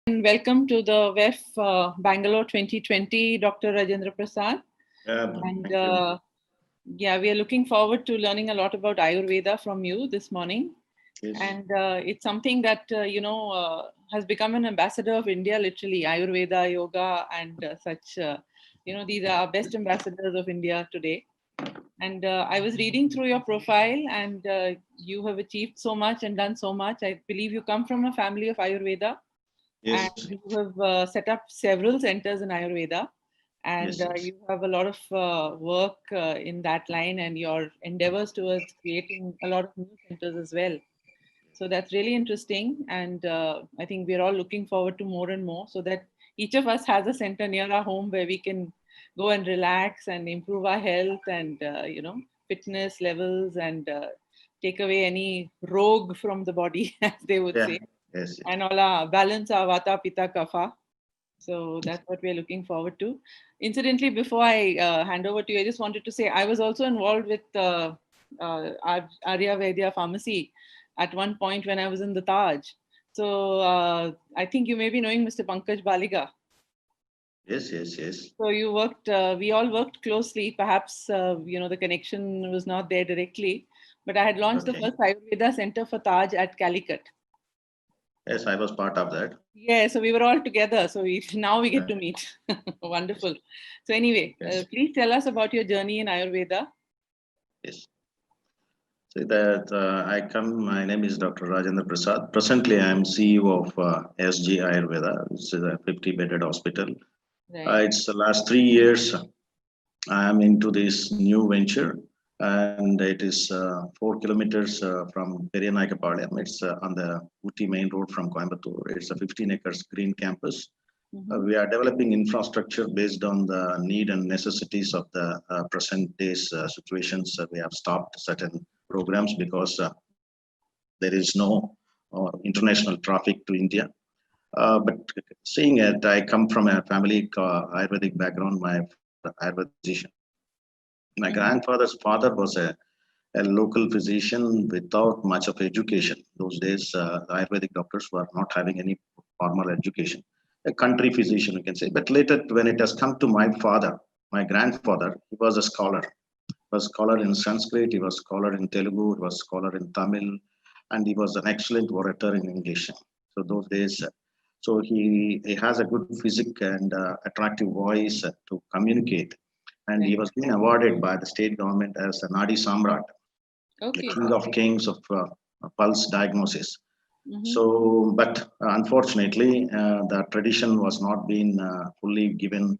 And welcome to the WEF Bangalore 2020, Dr. Rajendra Prasad. And Thank you. yeah, we are looking forward to learning a lot about Ayurveda from you this morning. Yes. And it's something that, has become an ambassador of India, literally, Ayurveda, yoga, and such. These are our best ambassadors of India today. And I was reading through your profile, and you have achieved so much and done so much. I believe you come from a family of Ayurveda. And Yes. you have set up several centers in Ayurveda, and Yes. you have a lot of work in that line, and your endeavors towards creating a lot of new centers as well. So that's really interesting, and I think we're all looking forward to more and more, so that each of us has a center near our home where we can go and relax and improve our health and fitness levels and take away any rogue from the body, as they would Yeah. say, Yes. and all our balance our vata pitta kapha. So that's what we're looking forward to. Incidentally, before I hand over to you, I just wanted to say I was also involved with Arya Vaidya Pharmacy at one point when I was in the Taj. So I think you may be knowing Mr. Pankaj Baliga. Yes. Yes. Yes. So you worked, we all worked closely. Perhaps, the connection was not there directly, but I had launched the Okay. first Ayurveda Center for Taj at Calicut. Yes, I was part of that. Yeah, so we were all together. So now we get Yeah. to meet. Wonderful. So anyway, Yes. please tell us about your journey in Ayurveda. Yes. See that I come. My name is Dr. Rajendra Prasad. Presently, I am CEO of SG Ayurveda. It's a 50-bedded hospital. Right. It's the last 3 years. I am into this new venture, and it is 4 kilometers from Periyanaikapalayam. It's on the Uti main road from Coimbatore. It's a 15 acres green campus. Mm-hmm. We are developing infrastructure based on the need and necessities of the present days situations. We have stopped certain programs because there is no international traffic to India. But seeing it, I come from a family Ayurvedic background. My father, Ayurvedic physician. My Mm-hmm. grandfather's father was a local physician without much of education. Those days, Ayurvedic doctors were not having any formal education. A country physician, you can say. But later, when it has come to my father, my grandfather, he was a scholar. He was a scholar in Sanskrit, he was a scholar in Telugu, he was a scholar in Tamil, and he was an excellent orator in English. So those days, so he has a good physique and attractive voice to communicate. And he Right. was being awarded by the state government as a Nadi Samrat, the Okay. king of kings of pulse diagnosis. Mm-hmm. So, but unfortunately, the tradition was not being fully given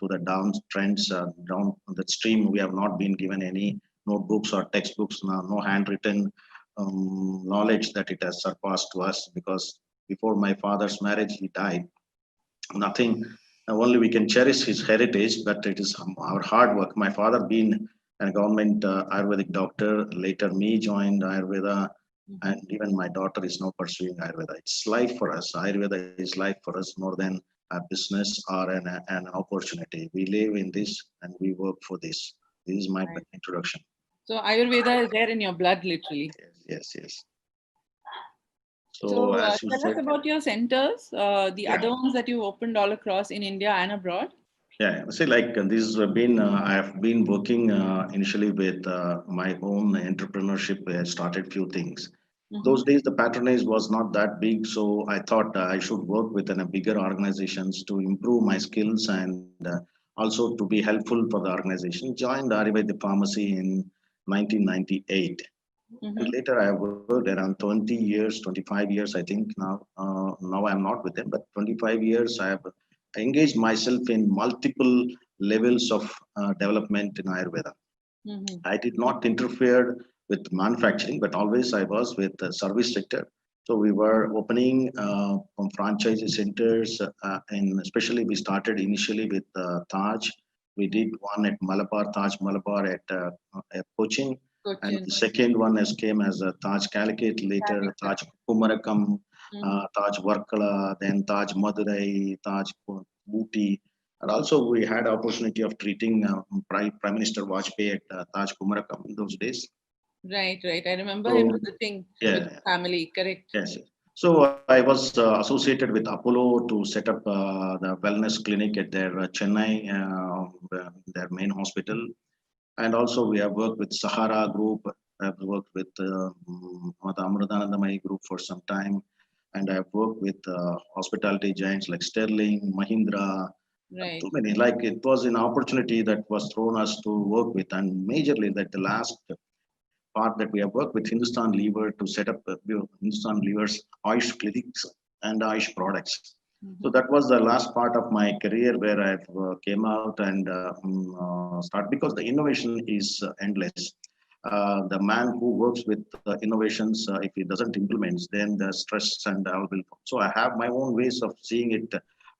to the down trends, down the stream. We have not been given any notebooks or textbooks, no handwritten knowledge that it has surpassed to us, because before my father's marriage, he died. Nothing, only we can cherish his heritage, but it is our hard work. My father being a government Ayurvedic doctor, later me joined Ayurveda, Mm-hmm. and even my daughter is now pursuing Ayurveda. It's life for us. Ayurveda is life for us more than a business or an opportunity. We live in this and we work for this. This is my Right. introduction. So Ayurveda is there in your blood, literally. Yes, yes, yes. So So as you tell us said, about your centers, the yeah. other ones that you opened all across in India and abroad. Yeah, see, like this has been, I have been working initially with my own entrepreneurship. I started few things. Mm-hmm. Those days, the patronage was not that big, so I thought I should work with a bigger organizations to improve my skills and also to be helpful for the organization. Joined Ayurveda Pharmacy in 1998. And Mm-hmm. later, I worked around 20 years, 25 years, I think now. Now I'm not with them, but 25 years I have engaged myself in multiple levels of development in Ayurveda. Mm-hmm. I did not interfere with manufacturing, but always I was with the service sector. So we were opening franchise centers, and especially we started initially with Taj. We did one at Malabar, Taj Malabar at Cochin, and Cochin. the second one has came as a Taj Calicut, later Calicut. Taj Kumarakam, Mm-hmm. Taj Varkala, then Taj Madurai, Taj Booty, and also we had opportunity of treating Prime Minister Vajpayee at Taj Kumarakam in those days. Right, right. I remember him So visiting with yeah, family, correct. yes. So I was associated with Apollo to set up the wellness clinic at their Chennai, their main hospital. And also we have worked with Sahara Group. I've worked with Mata Amrutanandamayi Group for some time. And I've worked with hospitality giants like Sterling, Mahindra, Right. too many. Like it was an opportunity that was thrown us to work with. And majorly that the last part that we have worked with Hindustan Lever to set up Hindustan Lever's Ayush clinics and Ayush products. So Mhm. that was the last part of my career where I came out and start, because the innovation is endless. The man who works with innovations, if he doesn't implement, then the stress and all will. So I have my own ways of seeing it,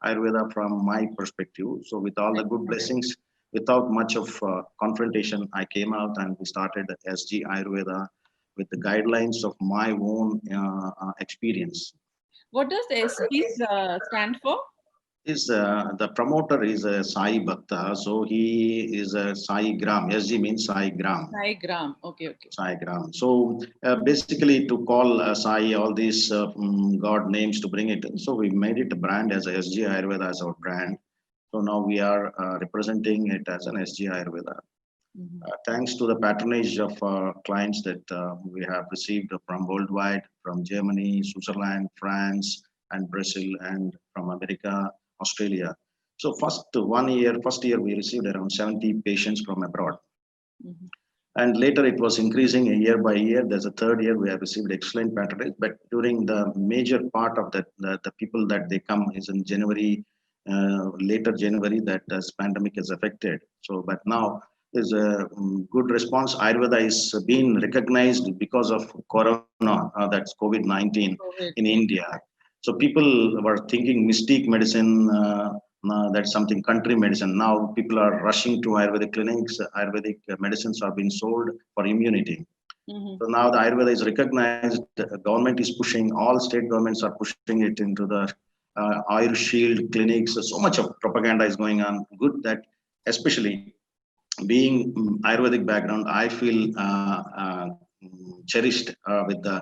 Ayurveda from my perspective. So with all the good blessings, without much of confrontation, I came out and we started SG Ayurveda with the guidelines of my own experience. What does SG stand for? Is the promoter is a Sai Bhakta, so he is a Sai Gram. SG means Sai Gram. Sai Gram. Okay, okay. Sai Gram. So basically, to call Sai all these God names to bring it in. So we made it a brand as a SG Ayurveda as our brand. So now we are representing it as an SG Ayurveda. Mhm. Thanks to the patronage of clients that we have received from worldwide, from Germany, Switzerland, France, and Brazil, and from America, Australia. So first year we received around 70 patients from abroad. Mhm. And later it was increasing year by year. There's a third year we have received excellent patronage. But during the major part of the people that they come is in January, later January, that this pandemic has affected. So, but now there's a good response. Ayurveda is being recognized because of Corona, that's COVID-19 in COVID. Yeah. India. So people were thinking mystic medicine, that's something country medicine. Now people are rushing to Ayurvedic clinics. Ayurvedic medicines are being sold for immunity. Mhm. So now the Ayurveda is recognized. Government is pushing. All state governments are pushing it into the Ayur Shield clinics. So much of propaganda is going on. Good that, especially being Ayurvedic background, I feel cherished with the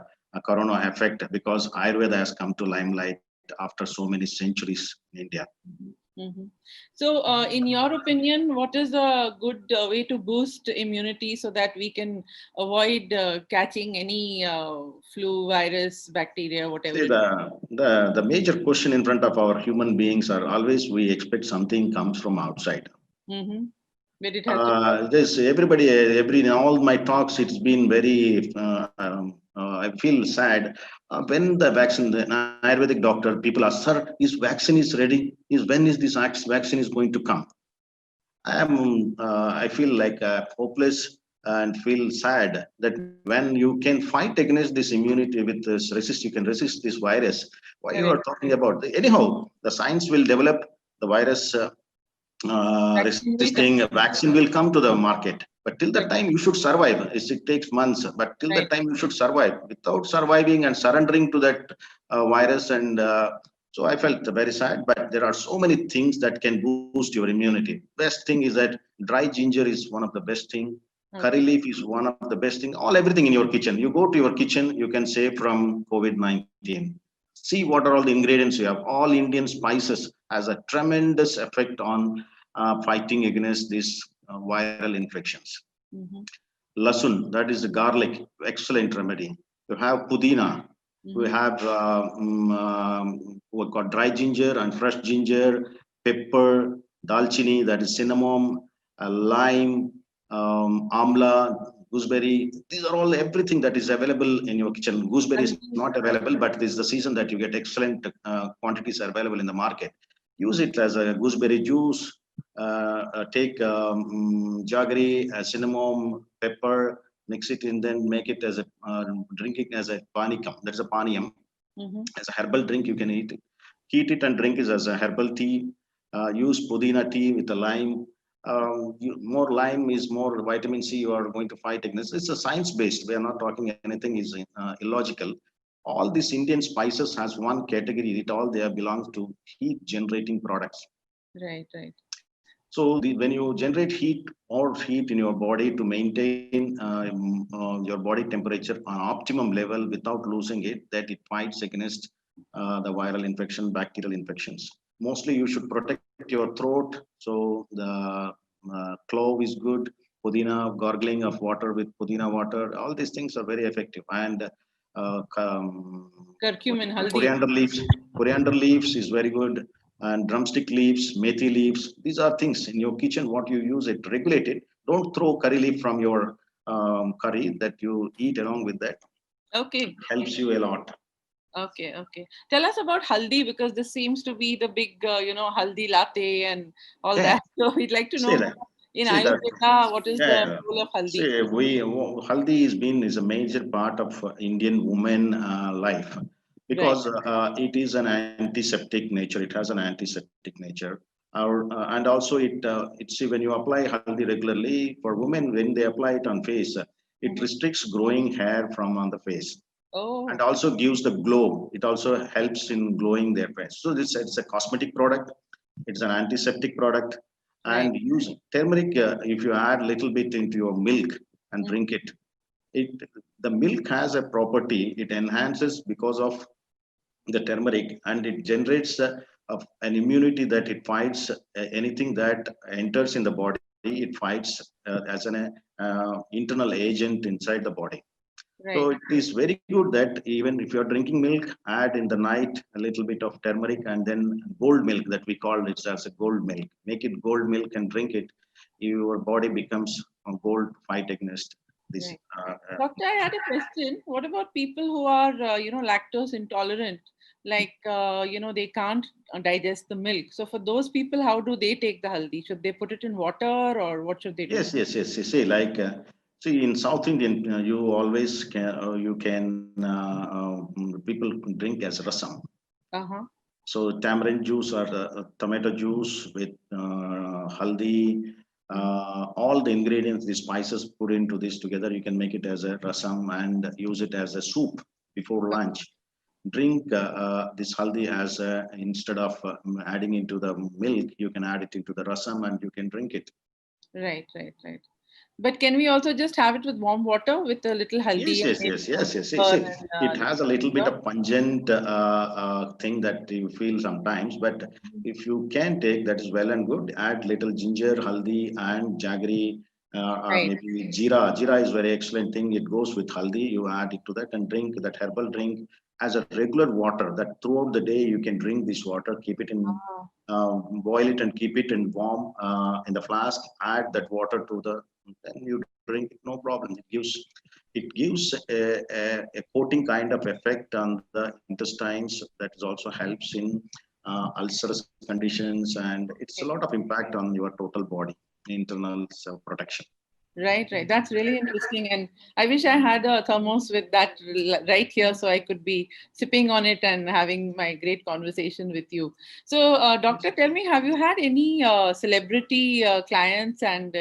Corona effect because Ayurveda has come to limelight after so many centuries in India. Mhm. So, in your opinion, what is a good way to boost immunity so that we can avoid catching any flu, virus, bacteria, whatever See, it the major question in front of our human beings are always we expect something comes from outside. is? Mm-hmm. But it has to. This everybody, every in all my talks, it's been very. I feel sad when the vaccine, the Ayurvedic doctor, people ask, "Sir, is vaccine is ready? Is when is this vaccine is going to come?" I feel like hopeless and feel sad that when you can fight against this immunity with this resist, you can resist this virus. Why you are Correct. talking about? Anyhow, the science will develop the virus. Vaccine will Resisting come. a vaccine will come to the market, but till that Correct. time you should survive. It takes months, but till that Right. time you should survive. Without surviving and surrendering to that virus, and so I felt very sad. But there are so many things that can boost your immunity. Best thing is that dry ginger is one of the best thing. Curry Okay. leaf is one of the best thing. All everything in your kitchen. You go to your kitchen, you can save from COVID-19. See what are all the ingredients you have. All Indian spices has a tremendous effect on fighting against these viral infections. Mm-hmm. Lasun, that is the garlic, excellent remedy. You have pudina. We Mm-hmm. have we've got dry ginger and fresh ginger, pepper, dalchini, that is cinnamon, lime, amla, gooseberry. These are all everything that is available in your kitchen. Gooseberry is not available, but this is the season that you get excellent quantities are available in the market. Use it as a gooseberry juice, take jaggery, cinnamon, pepper, mix it and then make it as a drinking as a panikam. That's a paniyam. Mm-hmm. As a herbal drink, you can eat it. Heat it and drink it as a herbal tea. Use pudina tea with a lime. More lime is more vitamin C. You are going to fight against. It's a science based. We are not talking anything is illogical. All these Indian spices has one category. It all they belongs to heat generating products. Right. Right. So when you generate heat in your body to maintain your body temperature on optimum level without losing it, that it fights against the viral infection, bacterial infections. Mostly you should protect your throat. So the clove is good. Pudina, gargling of water with pudina water. All these things are very effective. And Curcumin, haldi. coriander leaves is very good, and drumstick leaves, methi leaves. These are things in your kitchen. What you use it, regulate it. Don't throw curry leaf from your curry that you eat along with that. Okay. Helps you a lot. Okay, okay. Tell us about haldi, because this seems to be the big, haldi latte and all Yeah, that. So we'd like to say know that. in Say that. Ayurveda, what is the Yeah, role of haldi? see, haldi is a major part of Indian woman life Right. because it is an antiseptic nature. It has an antiseptic nature. And also it's when you apply haldi regularly for women when they apply it on face, it Mhm. restricts growing hair from on the face and Oh, also gives the glow. It also helps in glowing their face. So this it's a cosmetic product. It's an antiseptic product. right. And use turmeric if you add little bit into your milk and Mm. drink it. It the milk has a property. It enhances because of the turmeric, and it generates an immunity that it fights anything that enters in the body. It fights as an internal agent inside the body. So Right. it is very good that even if you're drinking milk, add in the night a little bit of turmeric and then gold milk that we call it as a gold milk. Make it gold milk and drink it. Your body becomes a gold fight against this. Right. Doctor, I had a question. What about people who are, lactose intolerant? Like, they can't digest the milk. So for those people, how do they take the haldi? Should they put it in water, or what should they do? Yes. You see, like, see, in South Indian, you always people drink as rasam. Uh-huh. So tamarind juice or tomato juice with haldi, Mhm. all the ingredients, the spices put into this together, you can make it as a rasam and use it as a soup before lunch. Drink this haldi as instead of adding into the milk, you can add it into the rasam and you can drink it. Right, right, right. But can we also just have it with warm water with a little haldi and maybe some See, pepper and it little has a little bit ginger? of pungent thing that you feel sometimes, but Mhm. if you can take that is well and good. Add little ginger, haldi, and jaggery, or Right. maybe jeera. Jeera is very excellent thing. It goes with haldi. You add it to that and drink that herbal drink as a regular water. That throughout the day you can drink this water. Keep it in, Ah, boil it and keep it in warm in the flask. Add that water to the, then you drink it, no problem. It gives a coating kind of effect on the intestines that is also helps in ulcerous conditions, and it's a lot of impact on your total body internal protection. right, right. That's really interesting. And I wish I had a thermos with that right here so I could be sipping on it and having my great conversation with you. So, Doctor, tell me, have you had any celebrity clients and,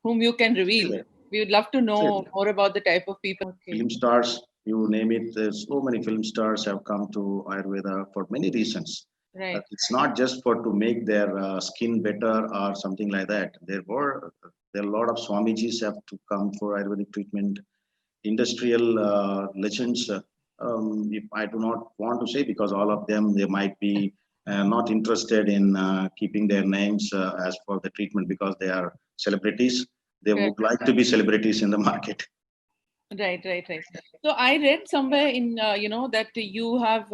whom you can See reveal? that. We would love to See know that. more about the type of people. Okay. Film stars, you name it, there's so many film stars have come to Ayurveda for many reasons. Right. It's not just for to make their skin better or something like that. There are a lot of Swamijis have to come for Ayurvedic treatment. Industrial legends. If I do not want to say because all of them they might be not interested in keeping their names as for the treatment because they are celebrities. They Right. would like to be celebrities in the market. Right, right, right. So I read somewhere in, that you have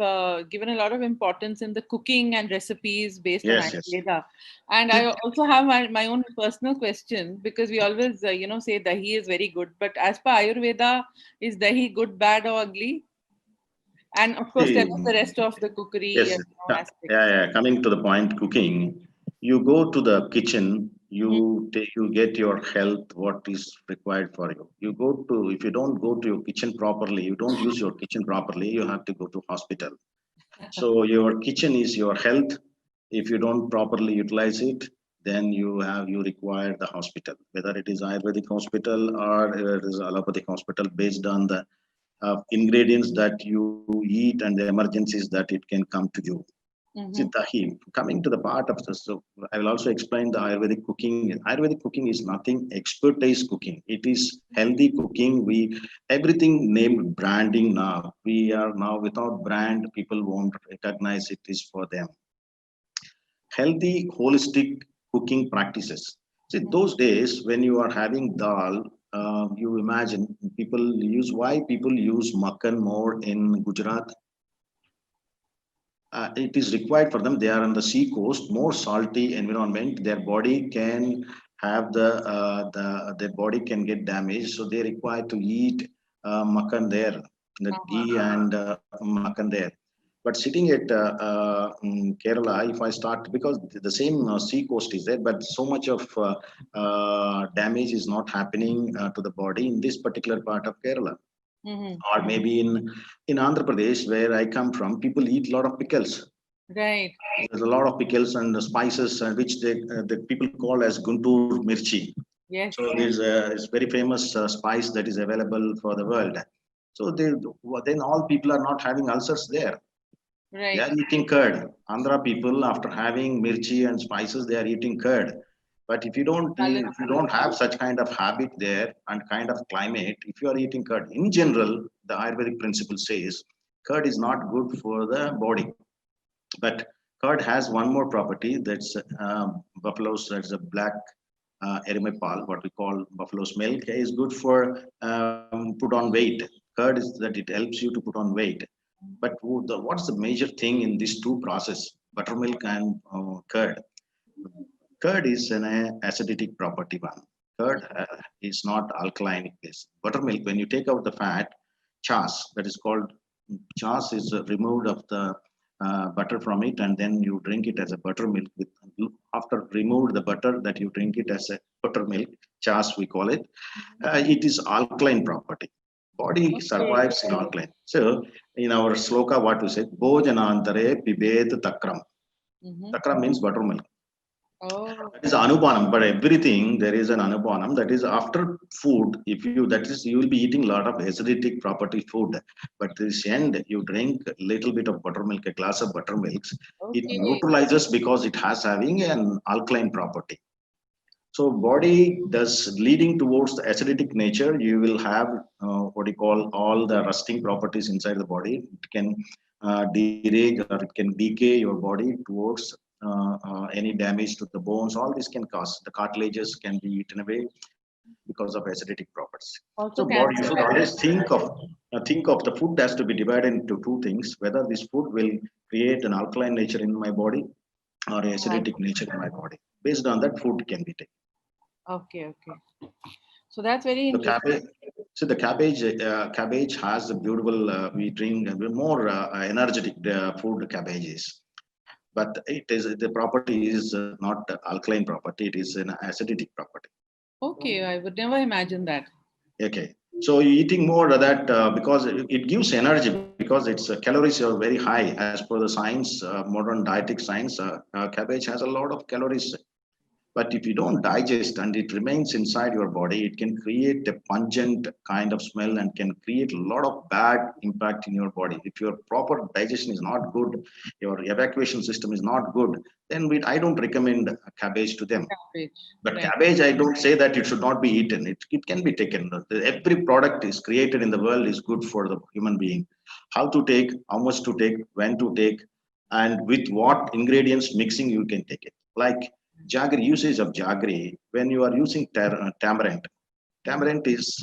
given a lot of importance in the cooking and recipes based on Yes. Ayurveda. And I also have my own personal question, because we always, say dahi is very good. But as per Ayurveda, is dahi good, bad, or ugly? And of course, tell See, us the rest of the cookery yes, and aspects. Coming to the point, cooking. You go to the kitchen. Mhm. You get your health. What is required for you? You go to. If you don't go to your kitchen properly, you don't use your kitchen properly. You have to go to hospital. So your kitchen is your health. If you don't properly utilize it, then you require the hospital. Whether it is Ayurvedic hospital or it is allopathic hospital, based on the ingredients that you eat and the emergencies that it can come to you. See, dahi, coming to the part of this, so I will also explain the Ayurvedic cooking. Ayurvedic cooking is nothing expertise cooking. It is healthy cooking. Everything named branding now. We are now without brand, people won't recognize it is for them. Healthy, holistic cooking practices. See, those days when you are having dal, you imagine why people use makan more in Gujarat. It is required for them. They are on the sea coast, more salty environment. Their body can have their body can get damaged, so they require to eat makan there, the ghee and makan there. But sitting at Kerala, if I start, because the same sea coast is there, but so much of damage is not happening to the body in this particular part of Kerala. Or maybe in Andhra Pradesh, where I come from, people eat a lot of pickles. Right. There's a lot of pickles and spices, which the people call as Guntur mirchi. Yes. So there's a very famous spice that is available for the world. So then all people are not having ulcers there. Right. They are eating curd. Andhra people, after having mirchi and spices, they are eating curd. But if you don't have such kind of habit there and kind of climate, if you are eating curd, in general, the Ayurvedic principle says curd is not good for the body. But curd has one more property, that's buffalo's. That's a black erimipal, what we call buffalo's milk, is good for put on weight. Curd is that it helps you to put on weight. But what's the major thing in these two process, buttermilk and curd? Curd is an acidic property one. Curd is not alkaline base. Buttermilk, when you take out the fat, chas, that is called chas, is removed of the butter from it, and then you drink it as a buttermilk. After remove the butter, that you drink it as a buttermilk, chas we call it. It is alkaline property. Body survives in alkaline. So in our sloka, what we say, Bhojanantare pibet takram. Takram means buttermilk. Oh. That is anupanam, but everything there is an anupanam. That is after food. If you that is you will be eating a lot of acidic property food, but this end you drink a little bit of buttermilk, a glass of buttermilk. It neutralizes because it has having an alkaline property. So body does leading towards the acidic nature. You will have what you call all the rusting properties inside the body. It can degrade or it can decay your body towards any damage to the bones. All this can cause the cartilages can be eaten away because of acidic properties. Also so body, you cancer. should always think of the food has to be divided into two things: whether this food will create an alkaline nature in my body or acidic nature in my body. Based on that, food can be taken. Okay. So that's very The interesting. cabbage, so the cabbage has a beautiful. We drink more energetic food. Cabbages, but it is the property is not alkaline property. It is an acidic property. Okay, I would never imagine that. Okay, so you're eating more of that because it gives energy, because its calories are very high as per the science, modern dietetic science. Cabbage has a lot of calories. But if you don't digest and it remains inside your body, it can create a pungent kind of smell and can create a lot of bad impact in your body. If your proper digestion is not good, your evacuation system is not good, then I don't recommend cabbage to them. Cabbage. But Right. cabbage, I don't say that it should not be eaten. It can be taken. Every product is created in the world is good for the human being. How to take, how much to take, when to take, and with what ingredients mixing you can take it. Like jaggery, usage of jaggery, when you are using tamarind. Tamarind is,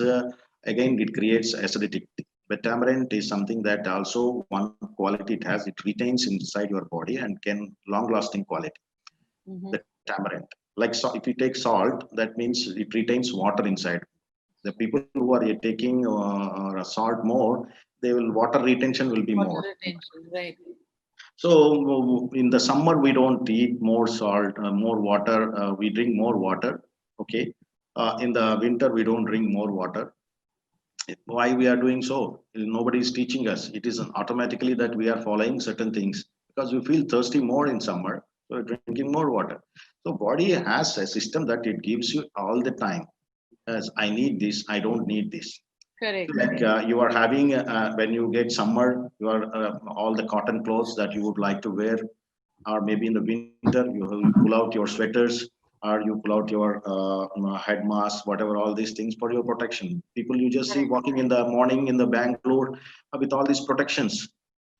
again, it creates acidity. But tamarind is something that also one quality it has, it retains inside your body and can long lasting quality. The tamarind. Like so, if you take salt, that means it retains water inside. The people who are taking salt more, they will water retention will be Water more. retention, right. So in the summer we don't eat more salt, more water. We drink more water. Okay. In the winter we don't drink more water. Why we are doing so? Nobody is teaching us. It is automatically that we are following certain things because we feel thirsty more in summer, so we're drinking more water. So body has a system that it gives you all the time. As I need this, I don't need this. Correct. Like you are having when you get summer, you are all the cotton clothes that you would like to wear. or maybe in the winter, you pull out your sweaters, or you pull out your head mask, whatever, all these things for your protection. People you just see Correct. walking in the morning in the Bangalore with all these protections,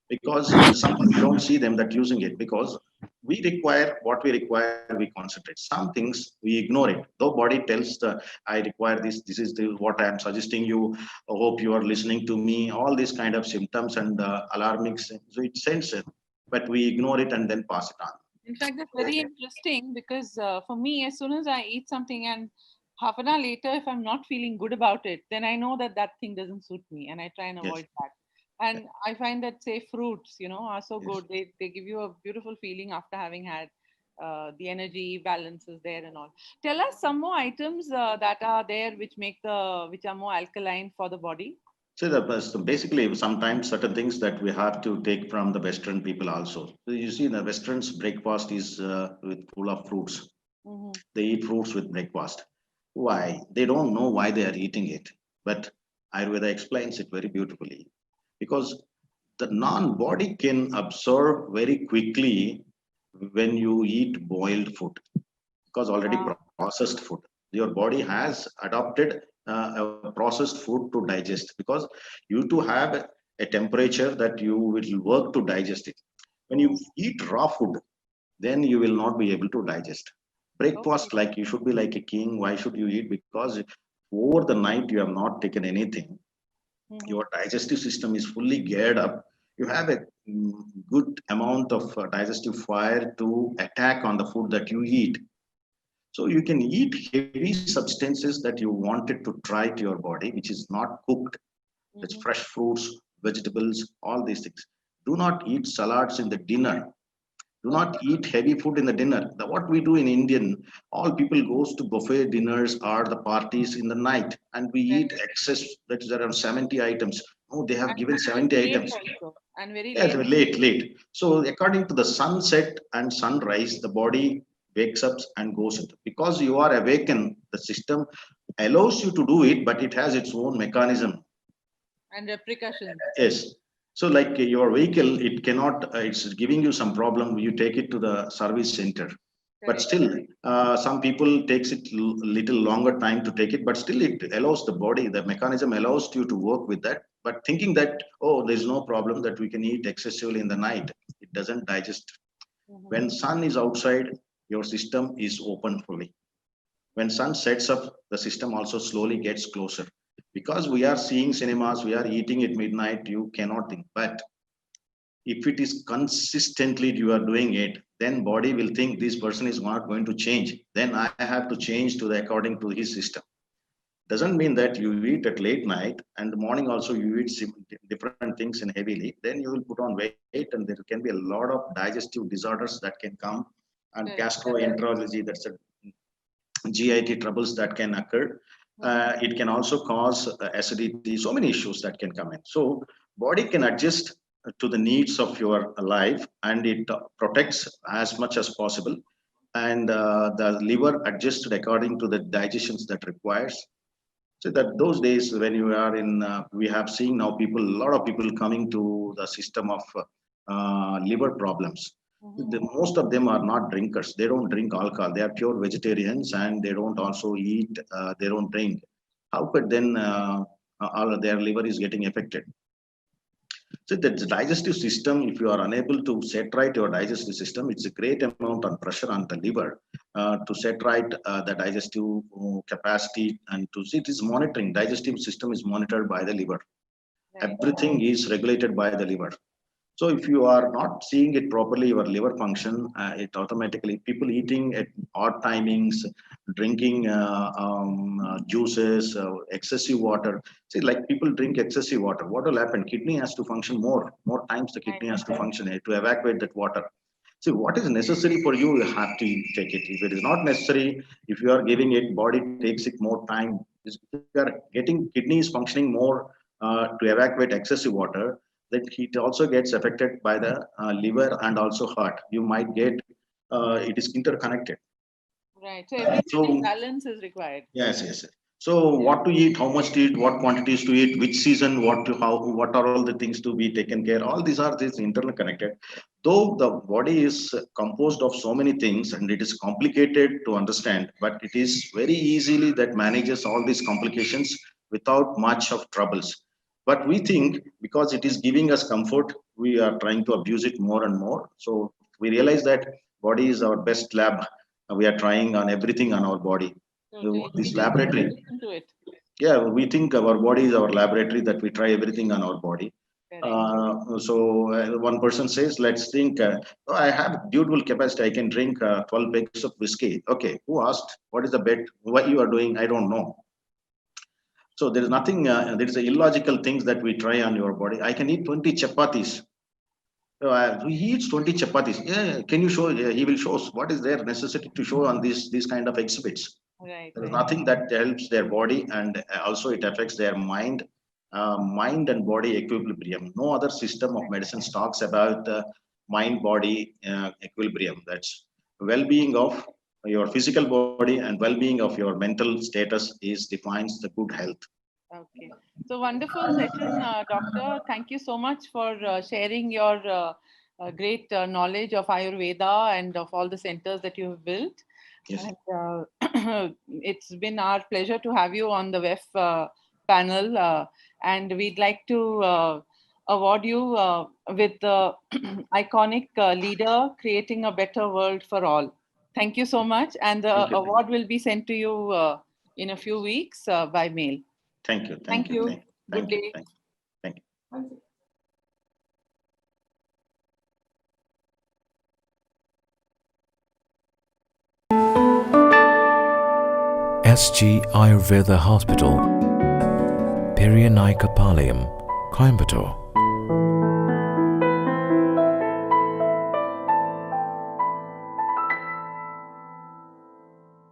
because in the summer you don't see them that using it, because we require what we require, we concentrate. Some things we ignore it, though body tells the I require this is what I am suggesting you. I hope you are listening to me, all these kind of symptoms and alarming, so it sends it, but we ignore it and then pass it on. In fact, that's very interesting because for me, as soon as I eat something and half an hour later, if I'm not feeling good about it, then I know that that thing doesn't suit me and I try and Yes, avoid that. And I find that, say, fruits, are so yes. good. They give you a beautiful feeling after having had the energy balance is there and all. Tell us some more items that are there which are more alkaline for the body. So basically, sometimes certain things that we have to take from the Western people also. So you see, the Westerns breakfast is with full of fruits. Hmm. They eat fruits with breakfast. Why? They don't know why they are eating it. But Ayurveda explains it very beautifully. Because the non-body can absorb very quickly when you eat boiled food, because already Ah, processed food. Your body has adopted a processed food to digest, because you to have a temperature that you will work to digest it. When you oh, eat raw food, then you will not be able to digest. okay. Breakfast, like you should be like a king. Why should you eat? Because over the night you have not taken anything. Hmm. Your digestive system is fully geared up. You have a good amount of digestive fire to attack on the food that you eat. So you can eat heavy substances that you wanted to try to your body, which is not cooked. It's Hmm. fresh fruits, vegetables, all these things. Do not eat salads in the dinner. Do not Okay. eat heavy food in the dinner. What we do in Indian, all people goes to buffet dinners or the parties in the night, and we eat Correct. excess. That is around 70 items. Oh, they have And given very 70 late items. also. And very Yes, late. late, late. So according to the sunset and sunrise, the body wakes up and goes into. Because you are awakened, the system allows you to do it, but it has its own mechanism. And repercussions. Yes. So like your vehicle, it cannot. It's giving you some problem. You take it to the service center, but Correct. still, some people takes it little longer time to take it. But still, it allows the body, the mechanism allows you to work with that. But thinking that, oh, there's no problem that we can eat excessively in the night, it doesn't digest. Hmm. When sun is outside, your system is open fully. When sun sets up, the system also slowly gets closer. Because we are seeing cinemas, we are eating at midnight, you cannot think. But if it is consistently you are doing it, then body will think this person is not going to change. Then I have to change to the according to his system. Doesn't mean that you eat at late night and the morning also you eat different things in heavily. Then you will put on weight and there can be a lot of digestive disorders that can come, and Correct. gastroenterology, that's a GIT troubles that can occur. Hmm. It can also cause acidity, so many issues that can come in. So body can adjust to the needs of your life, and it protects as much as possible. And the liver adjusted according to the digestions that requires. So that those days when you are in, we have seen now people, a lot of people coming to the system of liver problems. Most of them are not drinkers. They don't drink alcohol. They are pure vegetarians and they don't also eat. They don't drink. How could then all their liver is getting affected? So the digestive system, if you are unable to set right your digestive system, it's a great amount of pressure on the liver to set right the digestive capacity, and to see it is monitoring. Digestive system is monitored by the liver. Right. Everything is regulated by the liver. So if you are not seeing it properly, your liver function, it automatically, people eating at odd timings, drinking juices, excessive water. See, like people drink excessive water. What will happen? Kidney has to function more times the Right. kidney has to function to evacuate that water. See, what is necessary for you, you have to take it. If it is not necessary, if you are giving it, body takes it more time. If you are getting kidneys functioning more to evacuate excessive water, then it also gets affected by the liver and also heart. You might get, it is interconnected. Right. So everything in So balance is required. yes, yes, yes. So what to eat, how much to eat, what quantities to eat, which season, what are all the things to be taken care. All these are these interconnected. Though the body is composed of so many things and it is complicated to understand, but it is very easily that manages all these complications without much of troubles. But we think because it is giving us comfort, we are trying to abuse it more and more. So we realize that body is our best lab. We are trying on everything on our body. Totally. We This just need to laboratory, listen to it. yeah, we think our body is our laboratory, that we try everything on our body. Correct. One person says, let's think, oh, I have durable capacity, I can drink 12 bags of whiskey. Okay, who asked? What is the bet? What you are doing? I don't know. So there is nothing, there is a illogical things that we try on your body. I can eat 20 chapatis. So he eats 20 chapatis. Yeah, can you show? Yeah, he will show us what is their necessity to show on these kind of exhibits. Right, There is right. nothing that helps their body, and also it affects their mind and body equilibrium. No other system of medicine talks about mind body equilibrium. That's well-being of your physical body and well-being of your mental status is defines the good health. Okay. So wonderful session, Doctor. Thank you so much for sharing your great knowledge of Ayurveda and of all the centers that you have built. Yes, And it's been our pleasure to have you on the WEF panel. And we'd like to award you with the iconic leader creating a better world for all. Thank you so much. And thank the you, award will be sent to you in a few weeks by mail. thank you, Thank thank you, you. thank you, Good thank you, day. thank you, thank you. SG Ayurveda Hospital, Periyanaikapalayam, Coimbatore.